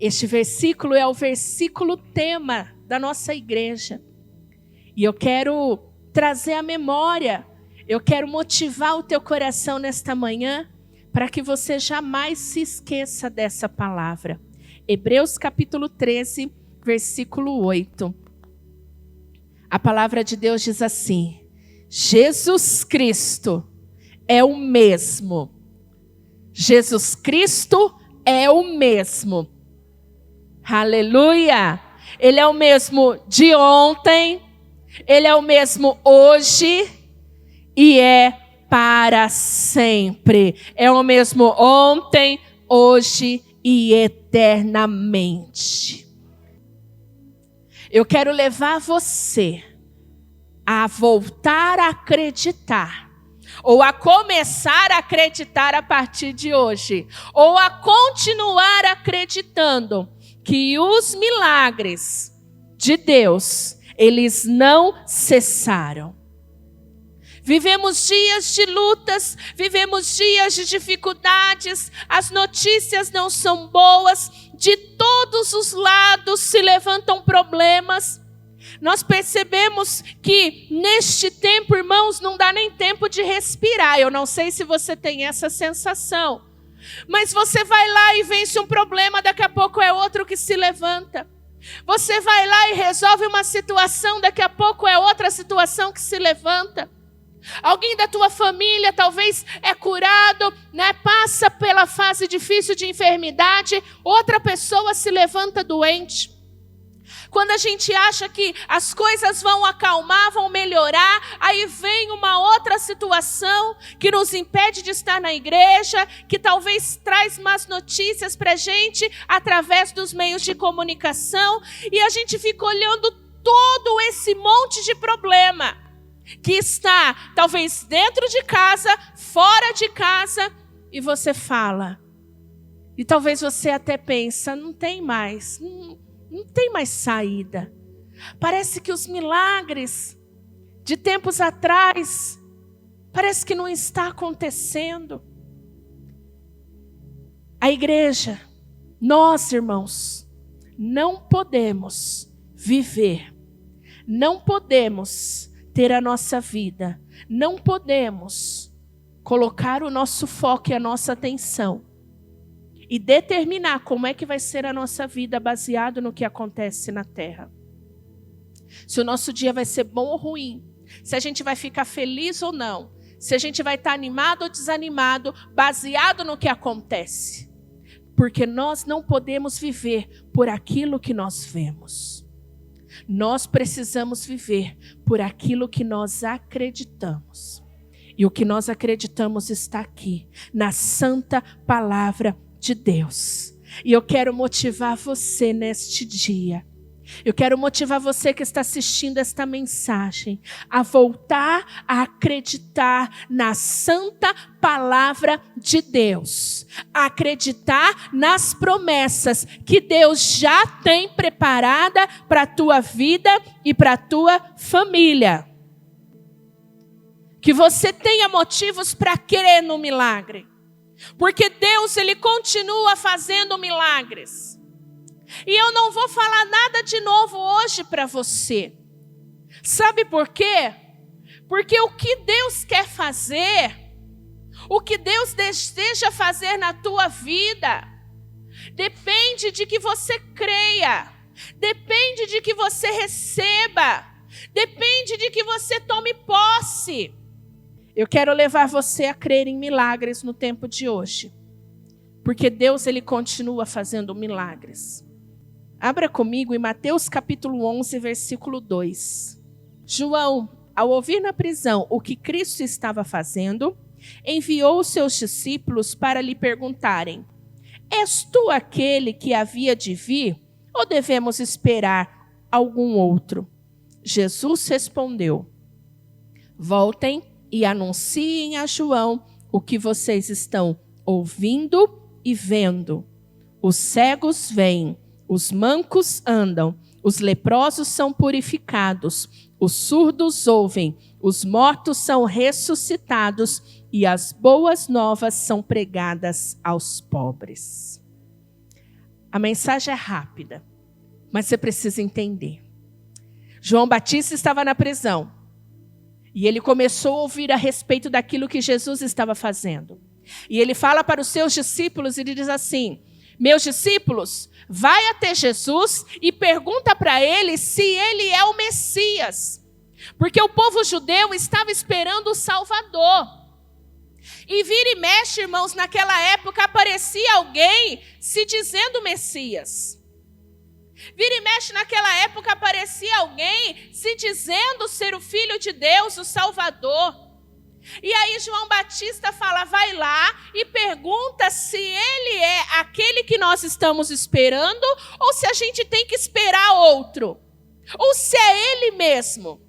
Este versículo é o versículo tema da nossa igreja. E eu quero trazer à memória, eu quero motivar o teu coração nesta manhã, para que você jamais se esqueça dessa palavra. Hebreus capítulo 13, versículo 8. A palavra de Deus diz assim: Jesus Cristo é o mesmo. Jesus Cristo é o mesmo. Aleluia! Ele é o mesmo de ontem, Ele é o mesmo hoje e é para sempre. É o mesmo ontem, hoje e eternamente. Eu quero levar você a voltar a acreditar, ou a começar a acreditar a partir de hoje, ou a continuar acreditando que os milagres de Deus, eles não cessaram. Vivemos dias de lutas, vivemos dias de dificuldades, as notícias não são boas, de todos os lados se levantam problemas. Nós percebemos que neste tempo, irmãos, não dá nem tempo de respirar. Eu não sei se você tem essa sensação, mas você vai lá e vence um problema, daqui a pouco é outro que se levanta. Você vai lá e resolve uma situação, daqui a pouco é outra situação que se levanta. Alguém da tua família talvez é curado, né? Passa pela fase difícil de enfermidade, outra pessoa se levanta doente. Quando a gente acha que as coisas vão acalmar, vão melhorar, aí vem uma outra situação que nos impede de estar na igreja, que talvez traz más notícias para a gente através dos meios de comunicação, e a gente fica olhando todo esse monte de problema que está talvez dentro de casa, fora de casa, e você fala. E talvez você até pensa, não tem mais saída. Parece que os milagres de tempos atrás, parece que não está acontecendo. A igreja, nós irmãos, não podemos viver, não podemos ter a nossa vida, não podemos colocar o nosso foco e a nossa atenção e determinar como é que vai ser a nossa vida baseado no que acontece na terra. Se o nosso dia vai ser bom ou ruim, se a gente vai ficar feliz ou não, se a gente vai estar animado ou desanimado, baseado no que acontece. Porque nós não podemos viver por aquilo que nós vemos. Nós precisamos viver por aquilo que nós acreditamos. E o que nós acreditamos está aqui, na santa palavra de Deus. E eu quero motivar você neste dia. Eu quero motivar você que está assistindo esta mensagem a voltar a acreditar na santa palavra de Deus. A acreditar nas promessas que Deus já tem preparada para a tua vida e para a tua família. Que você tenha motivos para crer no milagre. Porque Deus, Ele continua fazendo milagres. E eu não vou falar nada de novo hoje para você. Sabe por quê? Porque o que Deus quer fazer, o que Deus deseja fazer na tua vida, depende de que você creia, depende de que você receba, depende de que você tome posse. Eu quero levar você a crer em milagres no tempo de hoje. Porque Deus, Ele continua fazendo milagres. Abra comigo em Mateus capítulo 11, versículo 2. João, ao ouvir na prisão o que Cristo estava fazendo, enviou os seus discípulos para lhe perguntarem: És tu aquele que havia de vir, ou devemos esperar algum outro? Jesus respondeu: Voltem e anunciem a João o que vocês estão ouvindo e vendo. Os cegos veem, os mancos andam, os leprosos são purificados, os surdos ouvem, os mortos são ressuscitados e as boas novas são pregadas aos pobres. A mensagem é rápida, mas você precisa entender. João Batista estava na prisão. E ele começou a ouvir a respeito daquilo que Jesus estava fazendo. E ele fala para os seus discípulos, e ele diz assim: meus discípulos, vai até Jesus e pergunta para ele se ele é o Messias. Porque o povo judeu estava esperando o Salvador. E vira e mexe, irmãos, naquela época aparecia alguém se dizendo Messias. Vira e mexe, naquela época aparecia alguém se dizendo ser o Filho de Deus, o Salvador. E aí João Batista fala, vai lá e pergunta se ele é aquele que nós estamos esperando ou se a gente tem que esperar outro. Ou se é ele mesmo.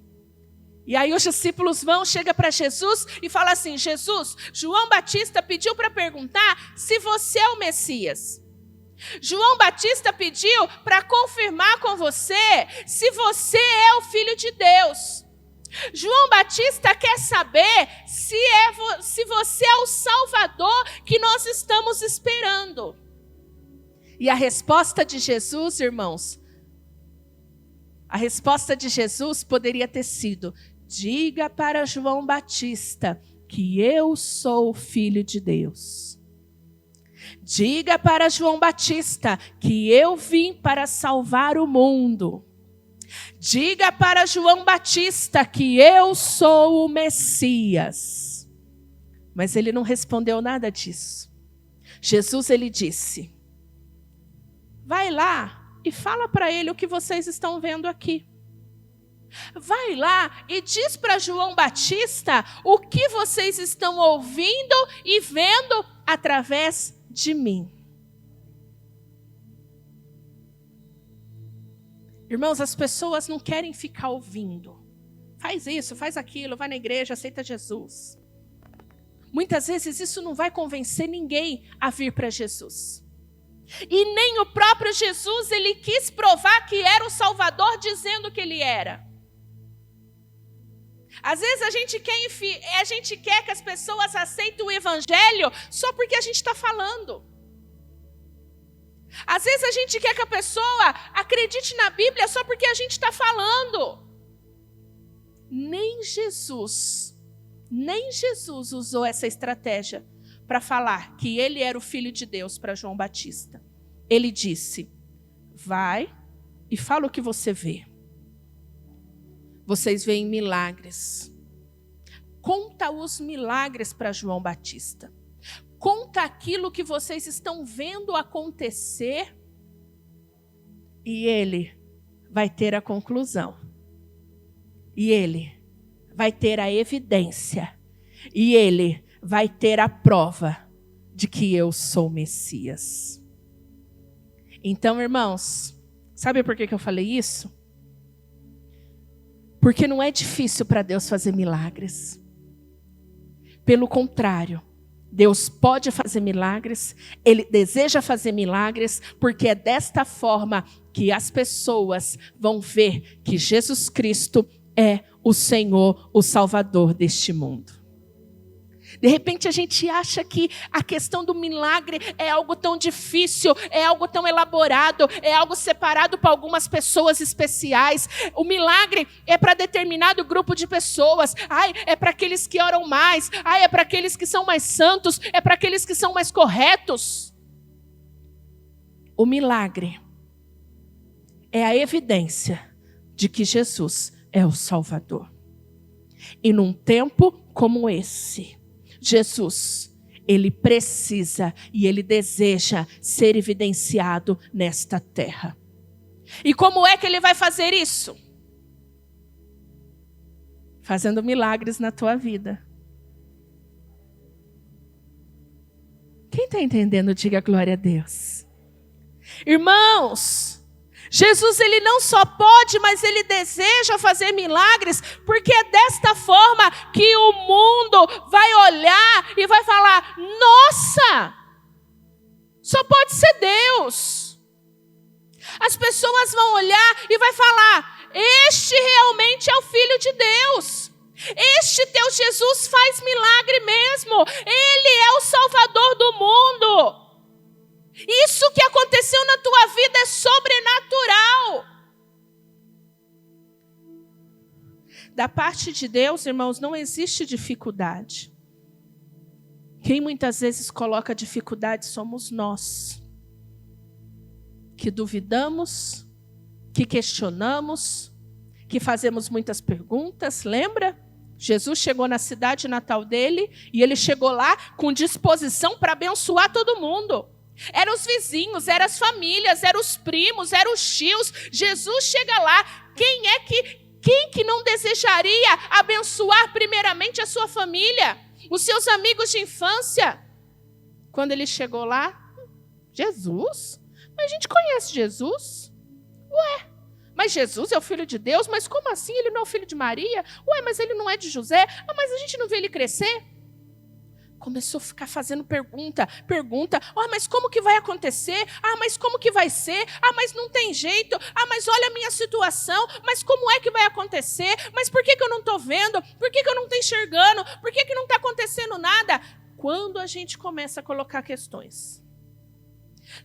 E aí os discípulos chegam para Jesus e falam assim, Jesus, João Batista pediu para perguntar se você é o Messias. João Batista pediu para confirmar com você se você é o Filho de Deus. João Batista quer saber se você é o Salvador que nós estamos esperando. E a resposta de Jesus, irmãos, a resposta de Jesus poderia ter sido: diga para João Batista que eu sou o Filho de Deus. Diga para João Batista que eu vim para salvar o mundo. Diga para João Batista que eu sou o Messias. Mas ele não respondeu nada disso. Jesus, ele disse: vai lá e fala para ele o que vocês estão vendo aqui. Vai lá e diz para João Batista o que vocês estão ouvindo e vendo através de mim. Irmãos, as pessoas não querem ficar ouvindo. Faz isso, faz aquilo, vai na igreja, aceita Jesus. Muitas vezes isso não vai convencer ninguém a vir para Jesus. E nem o próprio Jesus, ele quis provar que era o Salvador dizendo que ele era. Às vezes a gente quer que as pessoas aceitem o evangelho só porque a gente está falando. Às vezes a gente quer que a pessoa acredite na Bíblia só porque a gente está falando. Nem Jesus usou essa estratégia para falar que ele era o Filho de Deus para João Batista. Ele disse: vai e fala o que você vê. Vocês veem milagres. Conta os milagres para João Batista. Conta aquilo que vocês estão vendo acontecer. E ele vai ter a conclusão. E ele vai ter a evidência. E ele vai ter a prova de que eu sou o Messias. Então, irmãos, sabe por que eu falei isso? Porque não é difícil para Deus fazer milagres. Pelo contrário, Deus pode fazer milagres, Ele deseja fazer milagres, porque é desta forma que as pessoas vão ver que Jesus Cristo é o Senhor, o Salvador deste mundo. De repente a gente acha que a questão do milagre é algo tão difícil, é algo tão elaborado, é algo separado para algumas pessoas especiais. O milagre é para determinado grupo de pessoas. É para aqueles que oram mais. É para aqueles que são mais santos. É para aqueles que são mais corretos. O milagre é a evidência de que Jesus é o Salvador. E num tempo como esse, Jesus, ele precisa e ele deseja ser evidenciado nesta terra. E como é que ele vai fazer isso? Fazendo milagres na tua vida. Quem está entendendo, diga glória a Deus. Irmãos, Jesus, ele não só pode, mas ele deseja fazer milagres, porque é desta forma que o mundo vai olhar e vai falar: nossa, só pode ser Deus. As pessoas vão olhar e vai falar: este realmente é o Filho de Deus. Este teu Jesus faz milagre mesmo. Ele é o Salvador do mundo. Isso que aconteceu na tua vida é sobrenatural. Da parte de Deus, irmãos, não existe dificuldade. Quem muitas vezes coloca dificuldade somos nós. Que duvidamos, que questionamos, que fazemos muitas perguntas. Lembra? Jesus chegou na cidade natal dele e ele chegou lá com disposição para abençoar todo mundo. Eram os vizinhos, eram as famílias, eram os primos, eram os tios. Jesus chega lá. Quem que não desejaria abençoar primeiramente a sua família, os seus amigos de infância? Quando ele chegou lá, Jesus? Mas a gente conhece Jesus? Ué, mas Jesus é o Filho de Deus? Mas como assim? Ele não é o filho de Maria? Ué, mas ele não é de José? Ah, mas a gente não vê ele crescer? Começou a ficar fazendo pergunta. Ah, mas como que vai acontecer? Ah, mas como que vai ser? Ah, mas não tem jeito. Ah, mas olha a minha situação. Mas como é que vai acontecer? Mas por que eu não estou vendo? Por que eu não estou enxergando? Por que não está acontecendo nada? Quando a gente começa a colocar questões.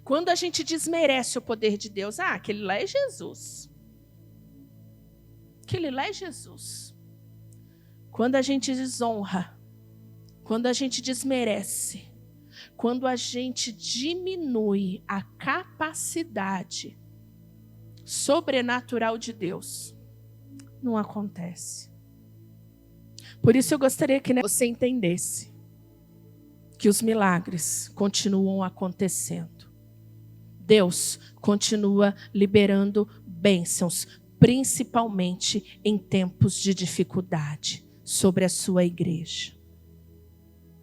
Quando a gente desmerece o poder de Deus. Ah, aquele lá é Jesus. Aquele lá é Jesus. Quando a gente desonra, quando a gente desmerece, quando a gente diminui a capacidade sobrenatural de Deus, não acontece. Por isso eu gostaria que você entendesse que os milagres continuam acontecendo. Deus continua liberando bênçãos, principalmente em tempos de dificuldade, sobre a sua igreja.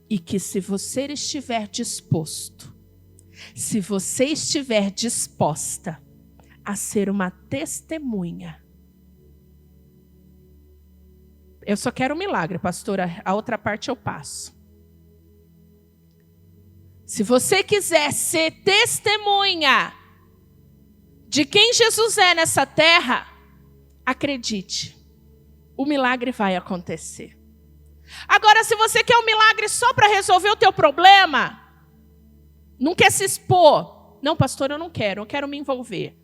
E que se você estiver disposto, se você estiver disposta a ser uma testemunha. Eu só quero um milagre, pastora, a outra parte eu passo. Se você quiser ser testemunha de quem Jesus é nessa terra, acredite, o milagre vai acontecer. Agora, se você quer um milagre só para resolver o teu problema, não quer se expor. Não, pastor, eu quero me envolver.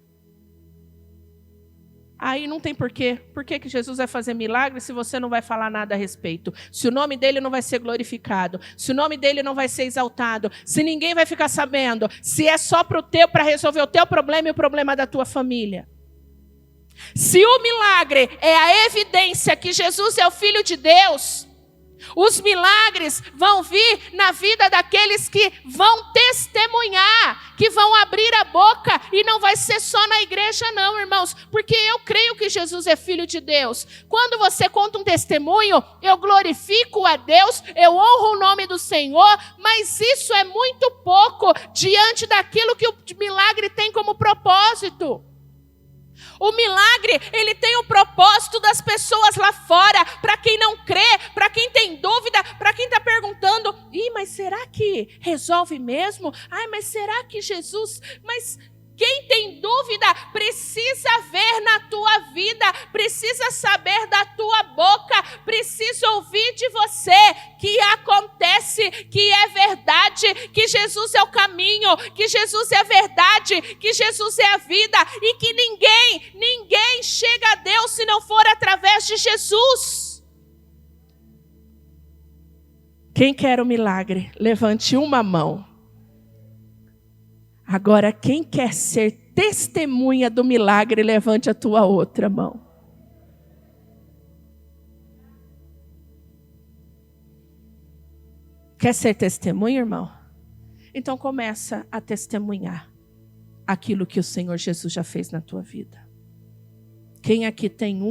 Aí não tem porquê. Por que Jesus vai fazer milagre se você não vai falar nada a respeito? Se o nome dele não vai ser glorificado, se o nome dele não vai ser exaltado, se ninguém vai ficar sabendo, se é só para resolver o teu problema e o problema da tua família. Se o milagre é a evidência que Jesus é o Filho de Deus, os milagres vão vir na vida daqueles que vão testemunhar, que vão abrir a boca, e não vai ser só na igreja não, irmãos, porque eu creio que Jesus é Filho de Deus. Quando você conta um testemunho, eu glorifico a Deus, eu honro o nome do Senhor, mas isso é muito pouco diante daquilo que o milagre tem como propósito. O milagre, ele tem o propósito das pessoas lá fora, para quem não crê, para quem tem dúvida, para quem está perguntando, mas será que resolve mesmo? Mas será que Jesus... Mas quem tem dúvida precisa ver na tua vida, precisa saber da tua boca, precisa ouvir de você que acontece, que é verdade, que Jesus é o caminho, que Jesus é a verdade, que Jesus é a vida, e que ninguém chega a Deus se não for através de Jesus. Quem quer o milagre, levante uma mão. Agora, quem quer ser testemunha do milagre, levante a tua outra mão. Quer ser testemunha, irmão? Então começa a testemunhar aquilo que o Senhor Jesus já fez na tua vida. Quem aqui tem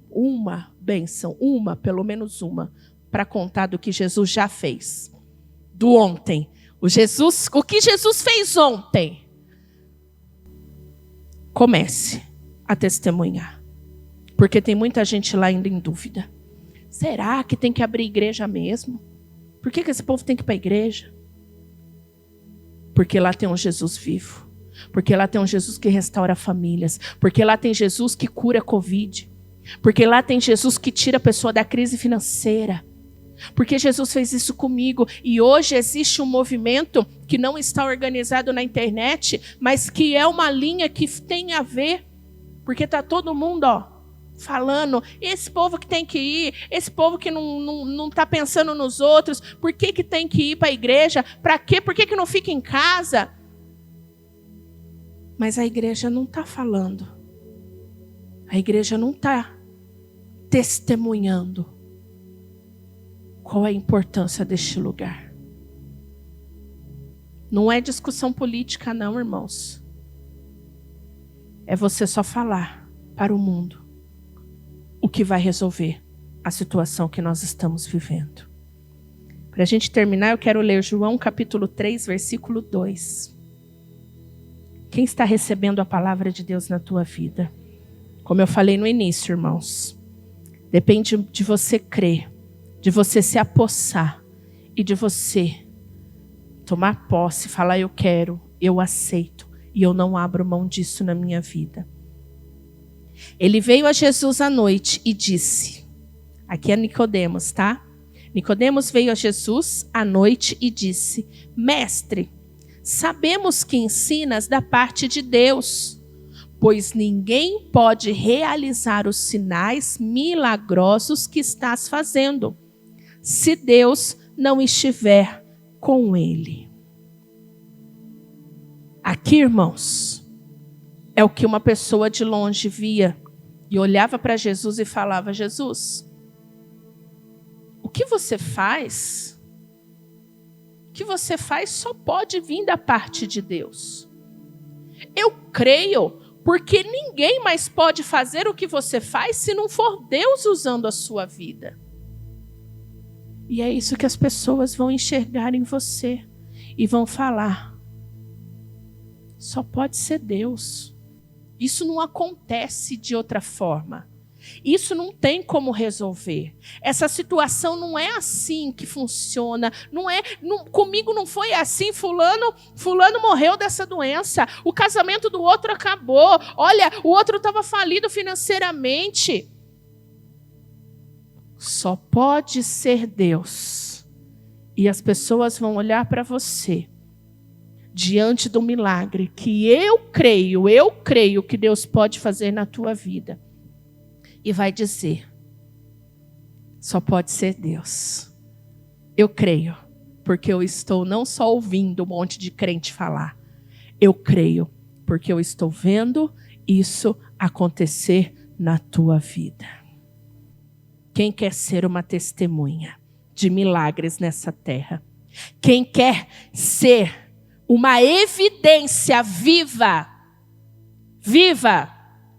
uma bênção, pelo menos uma, para contar do que Jesus já fez? Do ontem. O que Jesus fez ontem. Comece a testemunhar. Porque tem muita gente lá ainda em dúvida. Será que tem que abrir igreja mesmo? Por que esse povo tem que ir para a igreja? Porque lá tem um Jesus vivo. Porque lá tem um Jesus que restaura famílias. Porque lá tem Jesus que cura a Covid. Porque lá tem Jesus que tira a pessoa da crise financeira. Porque Jesus fez isso comigo. E hoje existe um movimento que não está organizado na internet, mas que é uma linha que tem a ver. Porque está todo mundo, falando, esse povo que tem que ir, esse povo que não está pensando nos outros, por que tem que ir para a igreja? Para quê? Por que não fica em casa? Mas a igreja não está falando. A igreja não está testemunhando qual é a importância deste lugar. Não é discussão política não, irmãos. É você só falar para o mundo o que vai resolver a situação que nós estamos vivendo. Para a gente terminar, eu quero ler João capítulo 3, versículo 2. Quem está recebendo a palavra de Deus na tua vida? Como eu falei no início, irmãos, depende de você crer, de você se apossar e de você tomar posse, falar eu quero, eu aceito e eu não abro mão disso na minha vida. Ele veio a Jesus à noite e disse, aqui é Nicodemos, tá? Nicodemos veio a Jesus à noite e disse, Mestre, sabemos que ensinas da parte de Deus, pois ninguém pode realizar os sinais milagrosos que estás fazendo, se Deus não estiver com ele. Aqui, irmãos, é o que uma pessoa de longe via e olhava para Jesus e falava, Jesus, o que você faz? O que você faz só pode vir da parte de Deus. Eu creio, porque ninguém mais pode fazer o que você faz se não for Deus usando a sua vida. E é isso que as pessoas vão enxergar em você e vão falar. Só pode ser Deus. Isso não acontece de outra forma. Isso não tem como resolver. Essa situação não é assim que funciona. Comigo não foi assim. Fulano morreu dessa doença. O casamento do outro acabou. Olha, o outro estava falido financeiramente. Só pode ser Deus. E as pessoas vão olhar para você diante do milagre que eu creio que Deus pode fazer na tua vida. E vai dizer, só pode ser Deus. Eu creio, porque eu estou não só ouvindo um monte de crente falar. Eu creio, porque eu estou vendo isso acontecer na tua vida. Quem quer ser uma testemunha de milagres nessa terra? Quem quer ser uma evidência viva?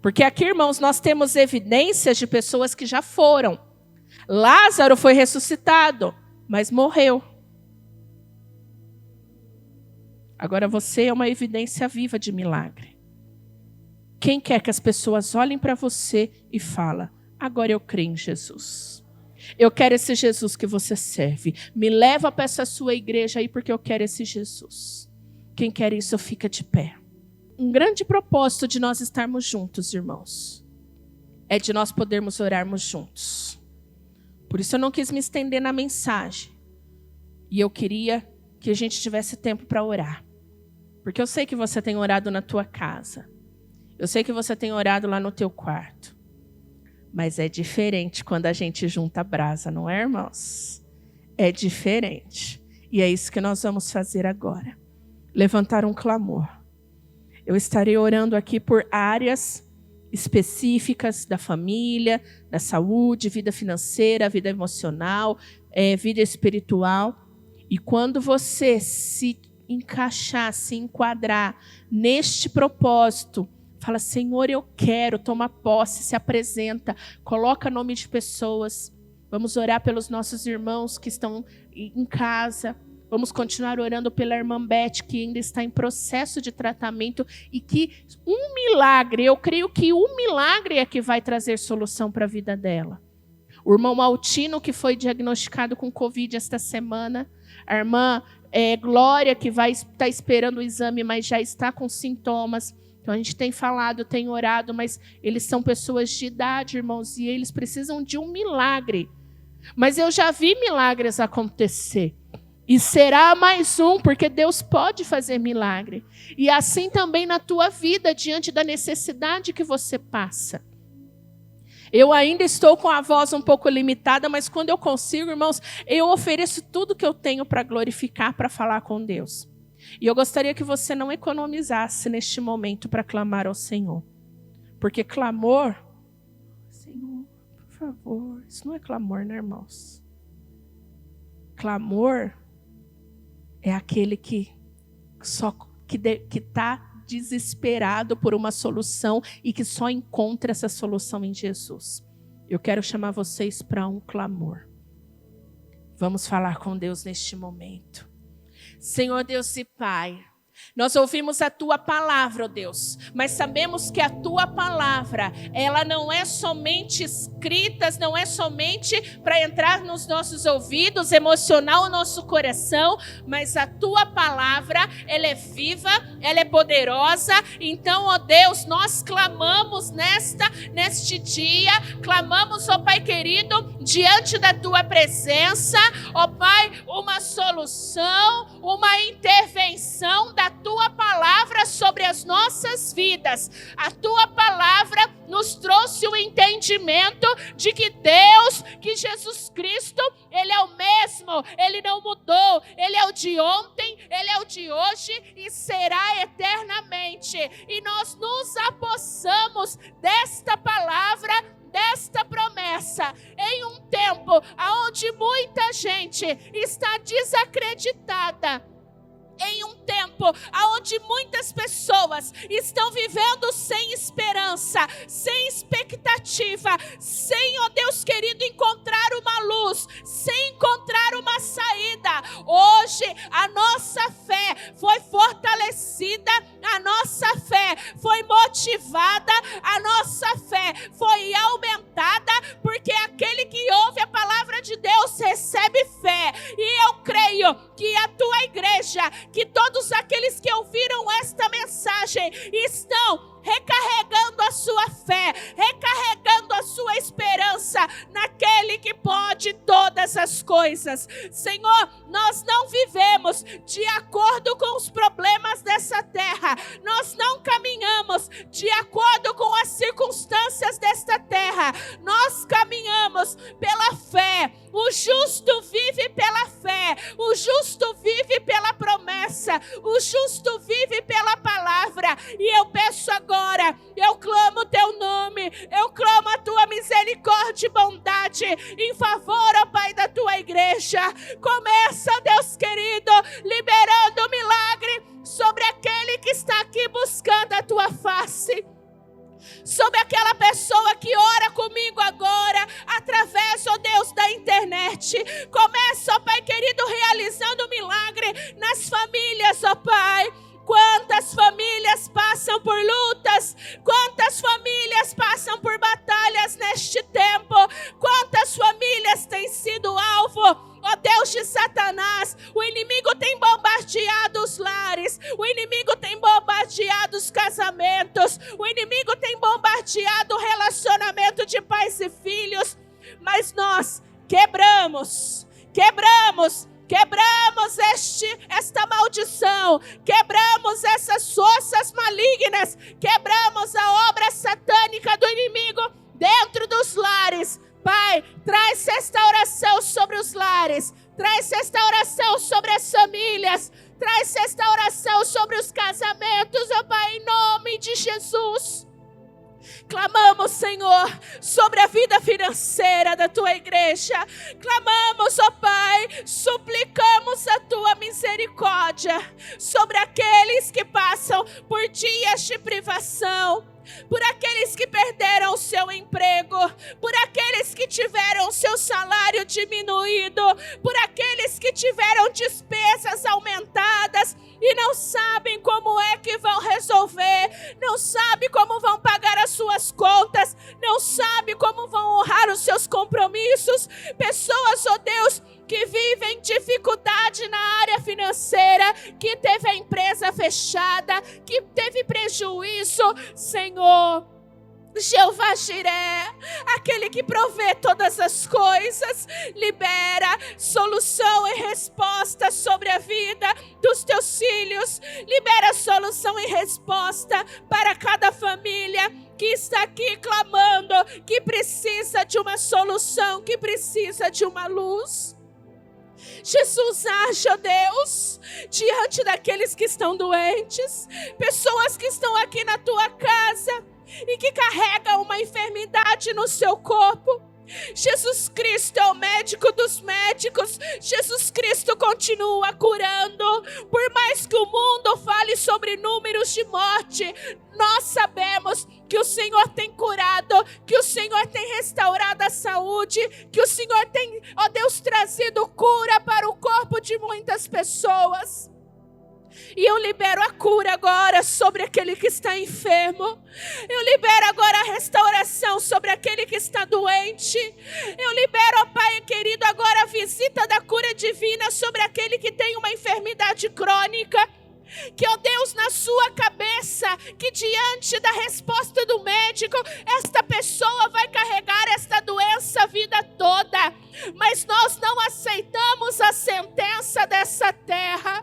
Porque aqui, irmãos, nós temos evidências de pessoas que já foram. Lázaro foi ressuscitado, mas morreu. Agora você é uma evidência viva de milagre. Quem quer que as pessoas olhem para você e falem, agora eu creio em Jesus. Eu quero esse Jesus que você serve. Me leva para essa sua igreja aí porque eu quero esse Jesus. Quem quer isso, fica de pé. Um grande propósito de nós estarmos juntos, irmãos, é de nós podermos orarmos juntos. Por isso eu não quis me estender na mensagem. E eu queria que a gente tivesse tempo para orar. Porque eu sei que você tem orado na tua casa. Eu sei que você tem orado lá no teu quarto. Mas é diferente quando a gente junta a brasa, não é, irmãos? É diferente. E é isso que nós vamos fazer agora. Levantar um clamor. Eu estarei orando aqui por áreas específicas da família, da saúde, vida financeira, vida emocional, vida espiritual. E quando você se encaixar, se enquadrar neste propósito, fala, Senhor, eu quero, toma posse, se apresenta, coloca nome de pessoas. Vamos orar pelos nossos irmãos que estão em casa. Vamos continuar orando pela irmã Beth, que ainda está em processo de tratamento e que um milagre, eu creio que um milagre é que vai trazer solução para a vida dela. O irmão Altino, que foi diagnosticado com Covid esta semana. A irmã Glória, que vai estar esperando o exame, mas já está com sintomas. Então a gente tem falado, tem orado, mas eles são pessoas de idade, irmãos, e eles precisam de um milagre Mas eu já vi milagres acontecer. E será mais um, porque Deus pode fazer milagre. E assim também na tua vida, diante da necessidade que você passa. Eu ainda estou com a voz um pouco limitada, mas quando eu consigo, irmãos, eu ofereço tudo que eu tenho para glorificar, para falar com Deus. E eu gostaria que você não economizasse neste momento para clamar ao Senhor. Porque clamor, Senhor, por favor, isso não é clamor, né, irmãos? Clamor é aquele que está desesperado por uma solução e que só encontra essa solução em Jesus. Eu quero chamar vocês para um clamor. Vamos falar com Deus neste momento. Senhor Deus e Pai, nós ouvimos a Tua palavra, ó Deus, mas sabemos que a Tua palavra, ela não é somente escrita, não é somente para entrar nos nossos ouvidos, emocionar o nosso coração, mas a Tua palavra, ela é viva, ela é poderosa. Então, ó Deus, nós clamamos neste dia, clamamos, ó Pai querido, diante da Tua presença, ó Pai, uma solução, uma intervenção da Tua palavra sobre as nossas vidas. A Tua palavra nos trouxe o entendimento de que Deus, que Jesus Cristo, Ele é o mesmo, Ele não mudou, Ele é o de ontem, Ele é o de hoje e será eternamente. E nós nos apossamos desta palavra, desta promessa, em um tempo onde muita gente está desacreditada, em um tempo onde muitas pessoas estão vivendo sem esperança, sem expectativa, sem, ó Deus querido, encontrar uma luz, sem encontrar uma saída. Hoje a nossa fé foi fortalecida, a nossa fé foi motivada, a nossa fé foi aumentada, porque aquele que ouve a palavra de Deus recebe fé. E eu creio que a tua igreja, que todos aqueles que ouviram esta mensagem estão recarregando a sua fé, recarregando a sua esperança naquele que pode todas as coisas. Senhor, nós não vivemos de acordo com os problemas dessa terra, nós não caminhamos de acordo com as circunstâncias desta terra, nós caminhamos pela fé. O justo vive pela fé, o justo vive pela promessa, o justo vive pela palavra. E eu peço agora, eu clamo o teu nome, eu clamo a tua misericórdia e bondade em favor, ó Pai, da tua igreja. Começa, Deus querido, liberando milagre sobre aquele que está aqui buscando a tua face, sobre aquela pessoa que ora comigo agora, através, ó Deus, da internet. Começa, ó Pai querido, realizando milagre nas famílias, ó Pai. Quantas famílias passam por lutas, quantas famílias passam por batalhas neste tempo, quantas famílias têm sido alvo, ó Deus, de Satanás. O inimigo tem bombardeado os lares, o inimigo tem bombardeado os casamentos, o inimigo tem bombardeado o relacionamento de pais e filhos, mas nós quebramos esta maldição, quebramos essas forças malignas, quebramos a obra satânica do inimigo dentro dos lares. Pai, traz restauração sobre os lares, traz restauração sobre as famílias, traz restauração sobre os casamentos, ó Pai, em nome de Jesus. Clamamos, Senhor, sobre a vida financeira da tua igreja. Clamamos, ó Pai, suplicamos a tua misericórdia sobre aqueles que passam por dias de privação, por aqueles que perderam o seu emprego, por aqueles que tiveram o seu salário diminuído, por aqueles que tiveram despesas aumentadas e não sabem como é que vão resolver, não sabem como vão pagar as suas contas, não sabem como vão honrar os seus compromissos. Pessoas, ó Deus, que vivem dificuldade na área financeira, que teve a empresa fechada, que teve prejuízo. Senhor, Jeová Jiré, aquele que provê todas as coisas, libera solução e resposta sobre a vida dos teus filhos. Libera solução e resposta para cada família que está aqui clamando, que precisa de uma solução, que precisa de uma luz. Jesus, age, ó Deus, diante daqueles que estão doentes, pessoas que estão aqui na tua casa e que carregam uma enfermidade no seu corpo. Jesus Cristo é o médico dos médicos. Jesus Cristo continua curando. Por mais que o mundo fale sobre números de morte, nós sabemos que o Senhor tem curado, que o Senhor tem restaurado a saúde, que o Senhor tem, ó Deus, trazido cura para o corpo de muitas pessoas. E eu libero a cura agora sobre aquele que está enfermo. Eu libero agora a restauração sobre aquele que está doente. Eu libero, ó Pai querido, agora a visita da cura divina sobre aquele que tem uma enfermidade crônica. Que, ó Deus, na sua cabeça, que diante da resposta do médico, esta pessoa vai carregar esta doença a vida toda. Mas nós não aceitamos a sentença dessa terra.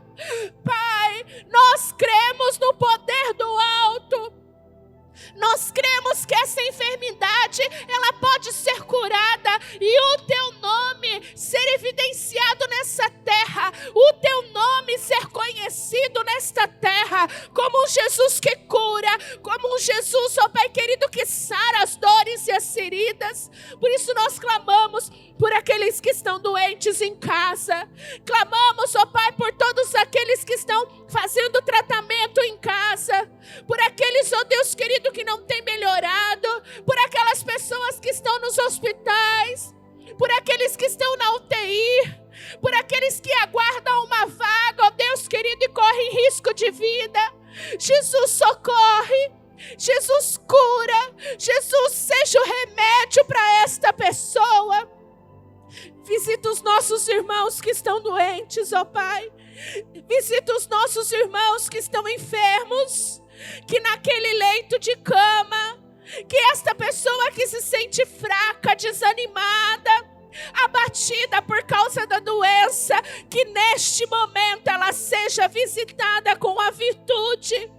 Pai, nós cremos no poder do alto. Nós cremos que essa enfermidade, ela pode ser curada e o teu nome ser evidenciado nessa terra, o teu nome ser conhecido nesta terra, como um Jesus que cura, como um Jesus, ó Pai querido, que sara as dores e as feridas. Por isso nós clamamos por aqueles que estão doentes em casa. Clamamos, ó Pai, por todos aqueles que estão fazendo tratamento em casa. Por aqueles, ó Deus querido, que não têm melhorado. Por aquelas pessoas que estão nos hospitais. Por aqueles que estão na UTI. Por aqueles que aguardam uma vaga, ó Deus querido, e correm risco de vida. Jesus, socorre. Jesus, cura. Jesus, seja o remédio para esta pessoa. Visita os nossos irmãos que estão doentes, ó Pai. Visita os nossos irmãos que estão enfermos. Que naquele leito de cama, que esta pessoa que se sente fraca, desanimada, abatida por causa da doença, que neste momento ela seja visitada com a virtude.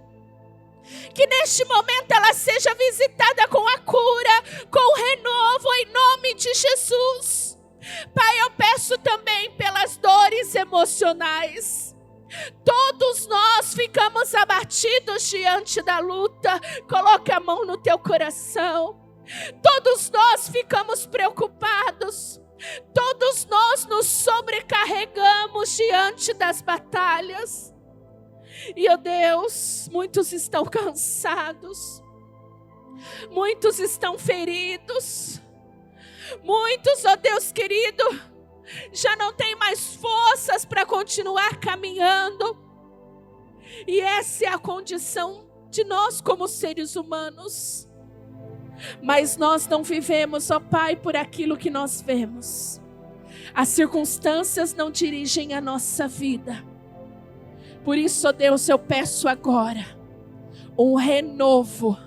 Que neste momento ela seja visitada com a cura, com o renovo, em nome de Jesus. Pai, eu peço também pelas dores emocionais. Todos nós ficamos abatidos diante da luta. Coloque a mão no teu coração. Todos nós ficamos preocupados. Todos nós nos sobrecarregamos diante das batalhas. E, ó Deus, muitos estão cansados. Muitos estão feridos. Muitos, ó Deus querido, já não tem mais forças para continuar caminhando. E essa é a condição de nós como seres humanos. Mas nós não vivemos, ó Pai, por aquilo que nós vemos. As circunstâncias não dirigem a nossa vida. Por isso, ó Deus, eu peço agora um renovo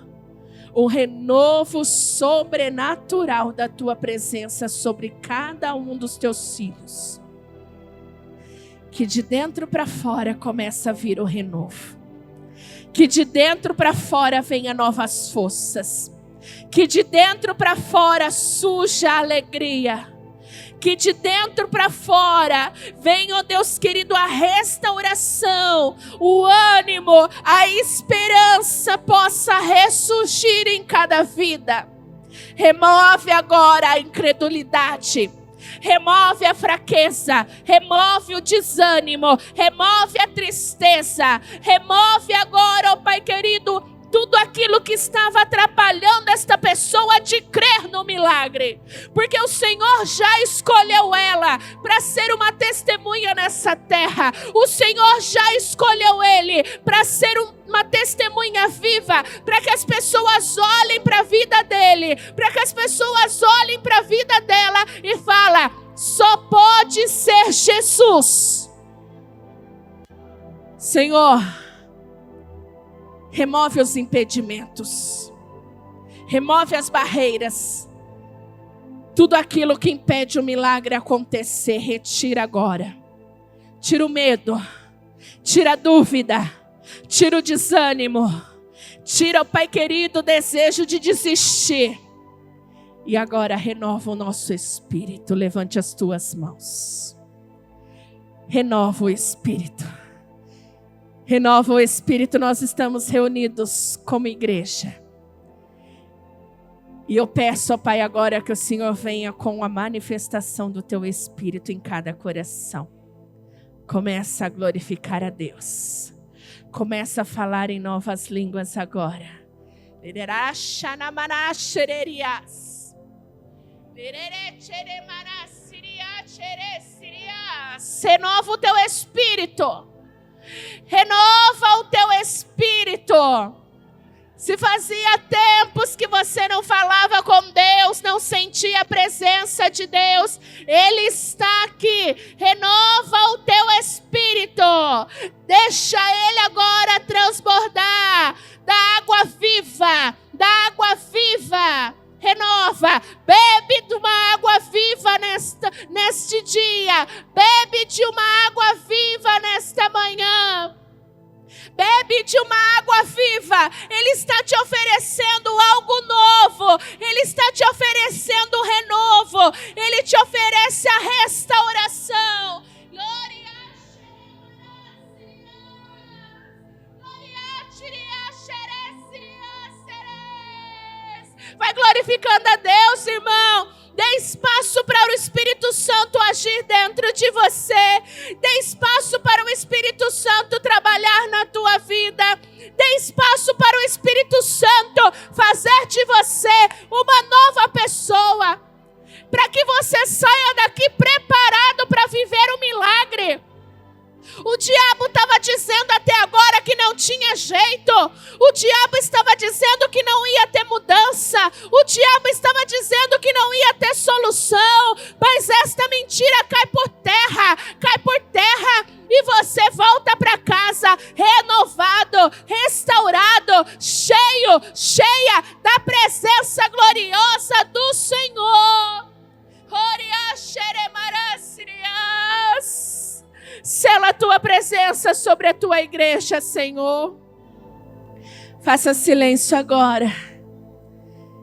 sobrenatural da tua presença sobre cada um dos teus filhos. Que de dentro para fora começa a vir o renovo. Que de dentro para fora venha novas forças. Que de dentro para fora surja a alegria. Que de dentro para fora venha, ó Deus querido, a restauração, o ânimo, a esperança possa ressurgir em cada vida. Remove agora a incredulidade. Remove a fraqueza, remove o desânimo, remove a tristeza. Remove agora, ó Pai querido, tudo aquilo que estava atrapalhando esta pessoa de crer no milagre. Porque o Senhor já escolheu ela para ser uma testemunha nessa terra. O Senhor já escolheu ele para ser uma testemunha viva. Para que as pessoas olhem para a vida dele. Para que as pessoas olhem para a vida dela e falem: só pode ser Jesus. Senhor, remove os impedimentos. Remove as barreiras. Tudo aquilo que impede o milagre acontecer, retira agora. Tira o medo, tira a dúvida, tira o desânimo, tira, Pai querido, o desejo de desistir. E agora renova o nosso espírito. Levante as tuas mãos. Renova o espírito. Renova o espírito. Nós estamos reunidos como igreja. E eu peço, ó Pai, agora que o Senhor venha com a manifestação do teu espírito em cada coração. Começa a glorificar a Deus. Começa a falar em novas línguas agora. Renova o teu espírito. Renova o teu espírito. Se fazia tempos que você não falava com Deus, não sentia a presença de Deus, Ele está aqui. Renova o teu espírito. Deixa Ele agora transbordar da água viva, da água viva. Renova, bebe de uma água viva neste dia, bebe de uma água viva nesta manhã, bebe de uma água viva. Ele está te oferecendo algo novo, Ele está te oferecendo um renovo, Ele te oferece a restauração. Vai glorificando a Deus, irmão. Dê espaço para o Espírito Santo agir dentro de você. Dê espaço para o Espírito Santo trabalhar na tua vida. Dê espaço para o Espírito Santo fazer de você uma nova pessoa. Para que você saia daqui preparado para viver o milagre. O diabo estava dizendo até agora que não tinha jeito. O diabo estava dizendo que não ia ter mudança. O diabo estava dizendo que não ia ter solução. Mas esta mentira cai por terra. Cai por terra. E você volta para casa renovado, restaurado, cheio, cheia da presença gloriosa do Senhor. Sela a tua presença sobre a tua igreja, Senhor. Faça silêncio agora.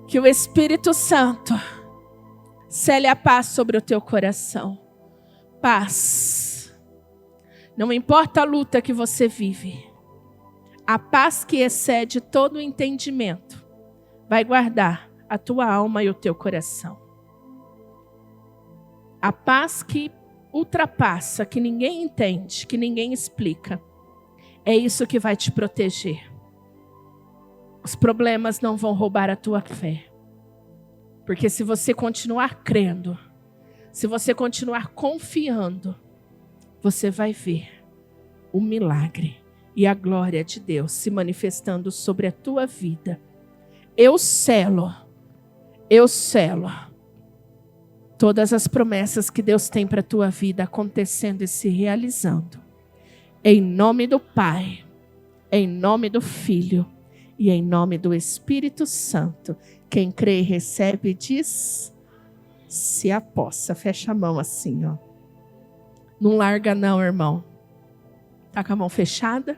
Que o Espírito Santo cele a paz sobre o teu coração. Paz. Não importa a luta que você vive. A paz que excede todo o entendimento vai guardar a tua alma e o teu coração. A paz que ultrapassa, que ninguém entende, que ninguém explica. É isso que vai te proteger. Os problemas não vão roubar a tua fé. Porque se você continuar crendo, se você continuar confiando, você vai ver o milagre e a glória de Deus se manifestando sobre a tua vida. Eu selo todas as promessas que Deus tem para a tua vida acontecendo e se realizando. Em nome do Pai, em nome do Filho e em nome do Espírito Santo. Quem crê e recebe diz, se apossa. Fecha a mão assim, ó. Não larga não, irmão. Tá com a mão fechada?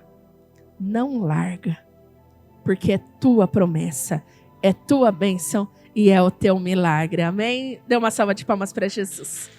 Não larga. Porque é tua promessa, é tua bênção. E é o teu milagre, amém? Dê uma salva de palmas para Jesus.